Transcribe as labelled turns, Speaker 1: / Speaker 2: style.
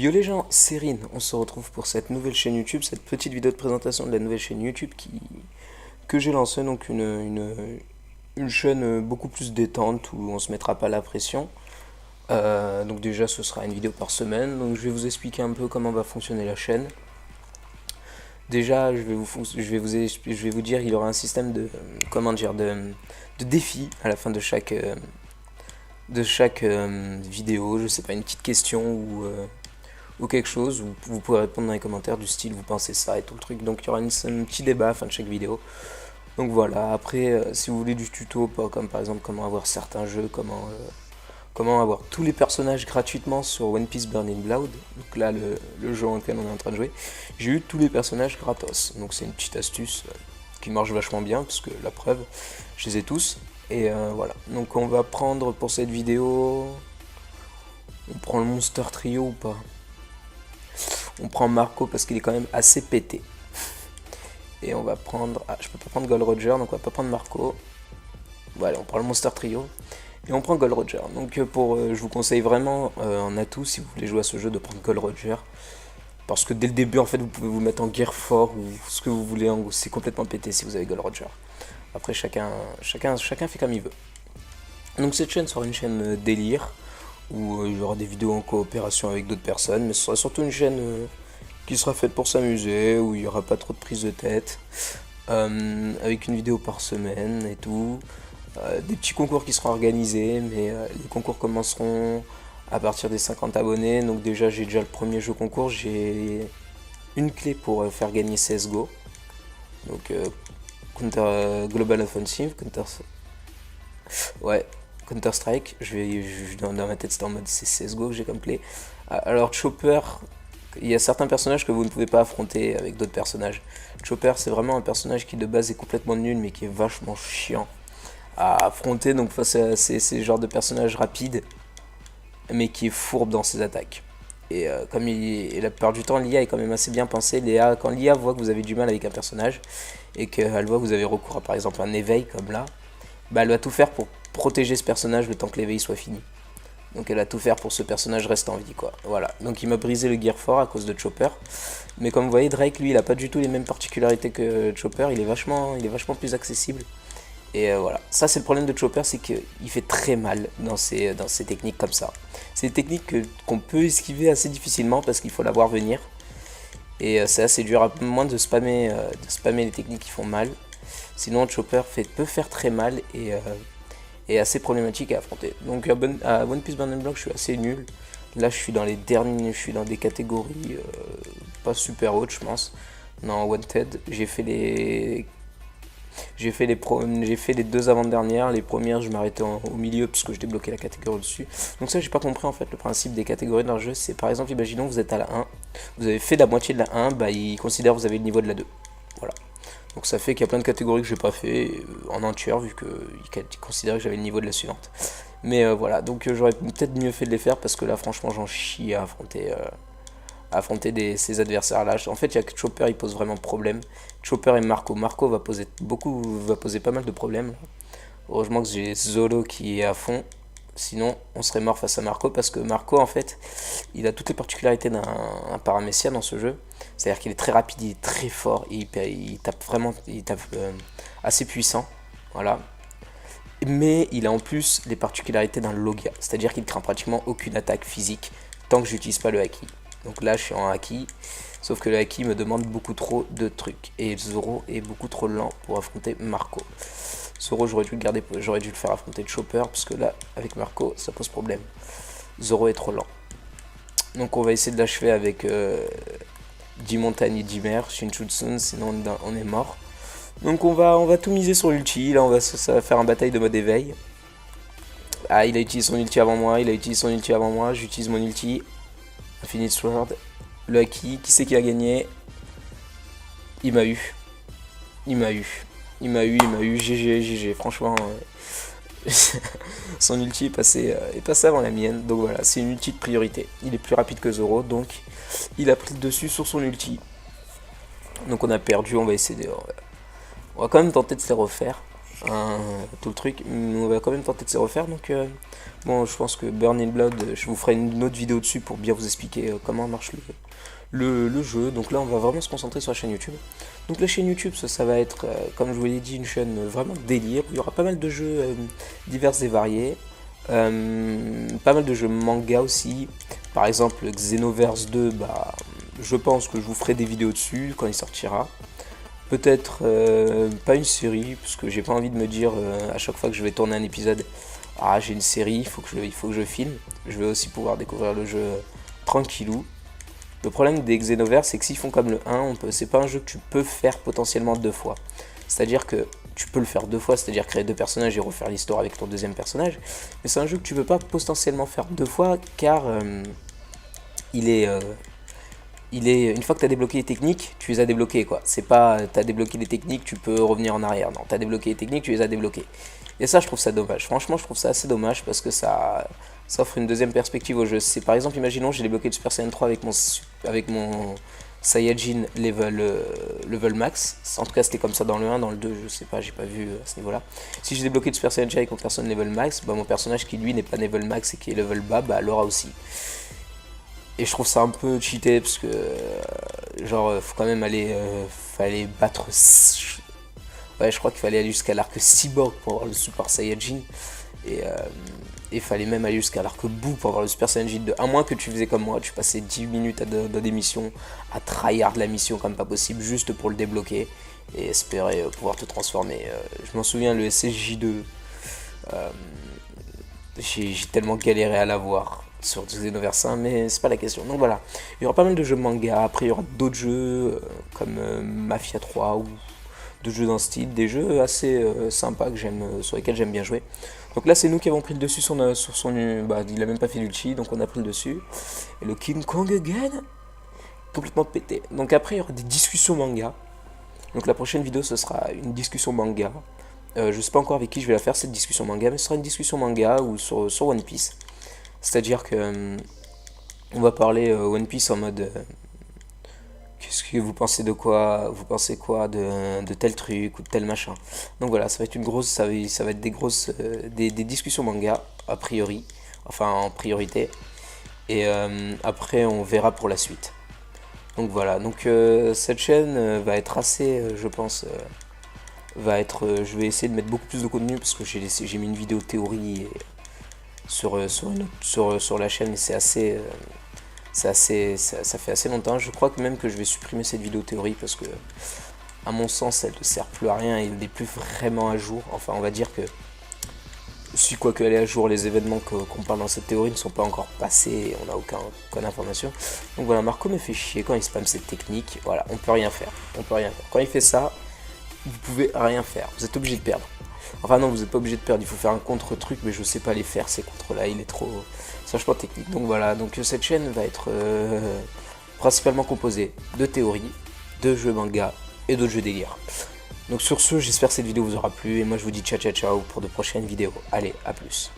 Speaker 1: Yo les gens, c'est Rin, on se retrouve pour cette nouvelle chaîne YouTube, cette petite vidéo de présentation de la nouvelle chaîne YouTube que j'ai lancée, donc une chaîne beaucoup plus détente où on se mettra pas la pression. Donc déjà ce sera une vidéo par semaine, donc je vais vous expliquer un peu comment va fonctionner la chaîne. Déjà je vais vous dire il y aura un système de, comment dire, de défis à la fin de chaque vidéo, je sais pas, une petite question ou quelque chose, vous pouvez répondre dans les commentaires du style vous pensez ça et tout le truc. Donc il y aura un petit débat à la fin de chaque vidéo. Donc voilà, après si vous voulez du tuto, comme par exemple comment avoir certains jeux, comment avoir tous les personnages gratuitement sur One Piece Burning Blood, donc là le jeu auquel on est en train de jouer, j'ai eu tous les personnages gratos. Donc c'est une petite astuce qui marche vachement bien, parce que la preuve, je les ai tous. Et voilà, donc on va prendre pour cette vidéo, on prend le Monster Trio ou pas? On prend Marco parce qu'il est quand même assez pété. Et on va prendre... Ah, je peux pas prendre Gold Roger, donc on va pas prendre Marco. Voilà, on prend le Monster Trio. Et on prend Gold Roger. Donc je vous conseille vraiment en atout, si vous voulez jouer à ce jeu, de prendre Gold Roger. Parce que dès le début, en fait, vous pouvez vous mettre en guerre fort ou ce que vous voulez. C'est complètement pété si vous avez Gold Roger. Après, chacun fait comme il veut. Donc cette chaîne sera une chaîne délire, où il y aura des vidéos en coopération avec d'autres personnes, mais ce sera surtout une chaîne qui sera faite pour s'amuser, où il n'y aura pas trop de prise de tête, avec une vidéo par semaine et tout, des petits concours qui seront organisés, mais les concours commenceront à partir des 50 abonnés. Donc déjà j'ai déjà le premier jeu concours, j'ai une clé pour faire gagner CSGO, donc Global Offensive, Counter Strike. Dans ma tête c'était en mode c'est CSGO que j'ai comme clé. Alors Chopper, il y a certains personnages que vous ne pouvez pas affronter avec d'autres personnages. Chopper c'est vraiment un personnage qui de base est complètement nul, mais qui est vachement chiant à affronter, donc face à ces genres de personnages rapides, mais qui est fourbe dans ses attaques. Et la plupart du temps l'IA est quand même assez bien pensée. Quand l'IA voit que vous avez du mal avec un personnage et qu'elle voit que vous avez recours à par exemple un éveil comme là, bah elle va tout faire pour protéger ce personnage le temps que l'éveil soit fini. Donc elle va tout faire pour que ce personnage reste en vie, quoi. Voilà, donc il m'a brisé le gear fort à cause de Chopper. Mais comme vous voyez, Drake lui il a pas du tout les mêmes particularités que Chopper, il est vachement plus accessible. Et voilà, ça c'est le problème de Chopper, c'est qu'il fait très mal dans ces techniques comme ça. C'est des techniques qu'on peut esquiver assez difficilement parce qu'il faut la voir venir. Et c'est assez dur, à moins de spammer les techniques qui font mal. Sinon Chopper peut faire très mal et est assez problématique à affronter. Donc à One Piece Burning Block je suis assez nul. Là je suis dans les derniers, je suis dans des catégories pas super hautes je pense. Non, Wanted, j'ai fait les deux avant-dernières. Les premières je m'arrêtais au milieu parce que je débloquais la catégorie au-dessus. Donc ça j'ai pas compris en fait le principe des catégories dans le jeu. C'est par exemple, imaginons que vous êtes à la 1, vous avez fait la moitié de la 1, bah il considère que vous avez le niveau de la 2. Voilà. Donc ça fait qu'il y a plein de catégories que j'ai pas fait en entière, vu qu'il considérait que j'avais le niveau de la suivante. Mais voilà, donc j'aurais peut-être mieux fait de les faire parce que là franchement j'en chie à affronter ces adversaires là. En fait il y a que Chopper, il pose vraiment problème. Chopper et Marco. Marco va poser pas mal de problèmes. Heureusement que j'ai Zolo qui est à fond. Sinon on serait mort face à Marco, parce que Marco en fait il a toutes les particularités d'un paramécien dans ce jeu. C'est à dire qu'il est très rapide, il est très fort, il tape vraiment, assez puissant, voilà. Mais il a en plus les particularités d'un Logia, c'est à dire qu'il craint pratiquement aucune attaque physique tant que j'utilise pas le haki. Donc là je suis en haki, sauf que le haki me demande beaucoup trop de trucs et Zoro est beaucoup trop lent pour affronter Marco. Zoro j'aurais dû le faire affronter Chopper, parce que là avec Marco ça pose problème. Zoro est trop lent. Donc on va essayer de l'achever avec 10 montagnes et 10 mers, Shinchutsun, sinon on est mort. Donc on va tout miser sur l'ulti. Là ça va faire un bataille de mode éveil. Ah, il a utilisé son ulti avant moi, j'utilise mon ulti. Infinite Sword, le haki, qui c'est qui a gagné? Il m'a eu, GG, franchement, son ulti est passé avant la mienne, donc voilà, c'est une ulti de priorité. Il est plus rapide que Zoro, donc il a pris le dessus sur son ulti. Donc on a perdu, on va essayer on va quand même tenter de se les refaire. tout le truc. On va quand même tenter de se refaire. Donc bon, je pense que Burning Blood, je vous ferai une autre vidéo dessus pour bien vous expliquer comment marche le jeu. Donc là, on va vraiment se concentrer sur la chaîne YouTube. Donc la chaîne YouTube, ça va être, comme je vous l'ai dit, une chaîne vraiment délire. Il y aura pas mal de jeux divers et variés. Pas mal de jeux manga aussi. Par exemple, Xenoverse 2, bah, je pense que je vous ferai des vidéos dessus quand il sortira. Peut-être pas une série, parce que j'ai pas envie de me dire à chaque fois que je vais tourner un épisode, ah j'ai une série, il faut que je filme. Je vais aussi pouvoir découvrir le jeu tranquillou. Le problème des Xenoverse, c'est que s'ils font comme le 1, c'est pas un jeu que tu peux faire potentiellement 2 fois. C'est-à-dire que tu peux le faire 2 fois, c'est-à-dire créer 2 personnages et refaire l'histoire avec ton deuxième personnage. Mais c'est un jeu que tu peux pas potentiellement faire 2 fois, car il est une fois que tu as débloqué les techniques, tu les as débloquées quoi. C'est pas tu as débloqué les techniques, tu peux revenir en arrière. Non, tu as débloqué les techniques, tu les as débloquées. Et ça, je trouve ça dommage. Franchement, je trouve ça assez dommage parce que ça offre une deuxième perspective au jeu. C'est par exemple, imaginons, j'ai débloqué le Super Saiyan 3 avec mon Saiyajin level max. En tout cas, c'était comme ça dans le 1, dans le 2, je sais pas, j'ai pas vu à ce niveau-là. Si j'ai débloqué le Super Saiyan avec mon personnage level max, bah mon personnage qui lui n'est pas level max et qui est level bas, bah l'aura aussi. Et je trouve ça un peu cheaté parce que genre faut quand même aller fallait battre ouais, je crois qu'il fallait aller jusqu'à l'arc Cyborg pour avoir le Super Saiyajin et il fallait même aller jusqu'à l'arc Boo pour avoir le Super Saiyajin 2. À moins que tu faisais comme moi, tu passais 10 minutes dans des missions à tryhard la mission comme pas possible juste pour le débloquer et espérer pouvoir te transformer. Je m'en souviens, le SSJ2 j'ai tellement galéré à l'avoir sur Xenoverse 1, mais c'est pas la question. Donc voilà, il y aura pas mal de jeux manga, après il y aura d'autres jeux comme Mafia 3 ou d'autres jeux dans ce style, des jeux assez sympas que sur lesquels j'aime bien jouer. Donc là c'est nous qui avons pris le dessus sur son... Bah, il a même pas fait d'ulti, donc on a pris le dessus. Et le King Kong again, complètement pété. Donc après il y aura des discussions manga. Donc la prochaine vidéo ce sera une discussion manga. Je sais pas encore avec qui je vais la faire cette discussion manga, mais ce sera une discussion manga ou sur One Piece. C'est-à-dire que on va parler One Piece en mode qu'est-ce que vous pensez de quoi, vous pensez quoi de tel truc ou de tel machin. Donc voilà, ça va être une grosse, ça va être des grosses des discussions manga a priori, enfin en priorité. Et après on verra pour la suite. Donc voilà, donc cette chaîne va être assez, je pense, je vais essayer de mettre beaucoup plus de contenu parce que j'ai mis une vidéo théorie sur la chaîne et ça fait assez longtemps. Je crois que même que je vais supprimer cette vidéo théorie parce que à mon sens elle ne sert plus à rien et elle n'est plus vraiment à jour. Enfin on va dire que si quoi qu'elle est à jour, les événements qu'on parle dans cette théorie ne sont pas encore passés et on n'a aucune information. Donc voilà, Marco me fait chier quand il spamme cette technique. Voilà, on peut rien faire. Quand il fait ça, vous pouvez rien faire. Vous êtes obligé de perdre. Enfin non, vous n'êtes pas obligé de perdre, il faut faire un contre-truc, mais je sais pas les faire ces contres-là, il est trop... C'est vachement technique. Donc voilà, donc cette chaîne va être principalement composée de théories, de jeux manga et d'autres jeux délire. Donc sur ce, j'espère que cette vidéo vous aura plu, et moi je vous dis ciao ciao ciao pour de prochaines vidéos. Allez, à plus.